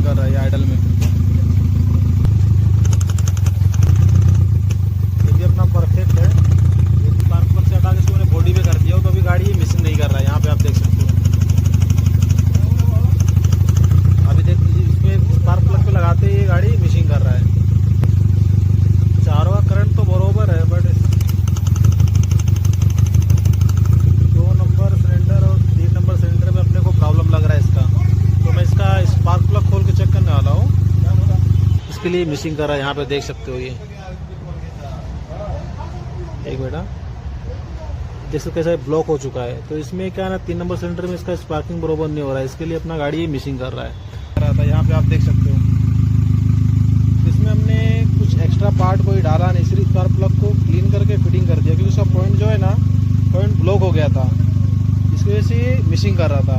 Missing कर रहा है ये आइडल में। ये भी अपना परफेक्ट है। ये भी स्पार्क प्लग से हटा के इसको मैंने बॉडी पे कर दिया हो तो अभी गाड़ी ये मिसिंग नहीं कर रहा है। यहाँ पे आप देख सकते हो। अभी देख इसमें स्पार्क प्लग पे लगाते ही ये गाड़ी मिसिंग कर रहा है। चारों का करंट तो बरोबर है बट 2 नंबर सिलेंडर और 3 नंबर सिलेंडर में अपने को प्रॉब्लम लग रहा है इसका। तो मैं इसका स्पार्क प्लग खोल के चेक करने वाला हूँ। इसके लिए मिसिंग कर रहा है। यहाँ पे देख सकते हो ये एक बेटा देख सकते कैसा ब्लॉक हो चुका है। तो इसमें क्या है ना 3 नंबर सिलेंडर में इसका स्पार्किंग बरोबर नहीं हो रहा है। इसके लिए अपना गाड़ी मिसिंग कर रहा है। यहाँ पे आप देख सकते हो इसमें हमने कुछ एक्स्ट्रा पार्ट कोई डाला नहीं, सिर्फ स्पार्क प्लग को क्लीन करके फिटिंग कर दिया क्योंकि उसका पॉइंट जो है ना पॉइंट ब्लॉक हो गया था। इसकी वजह से ये मिसिंग कर रहा था।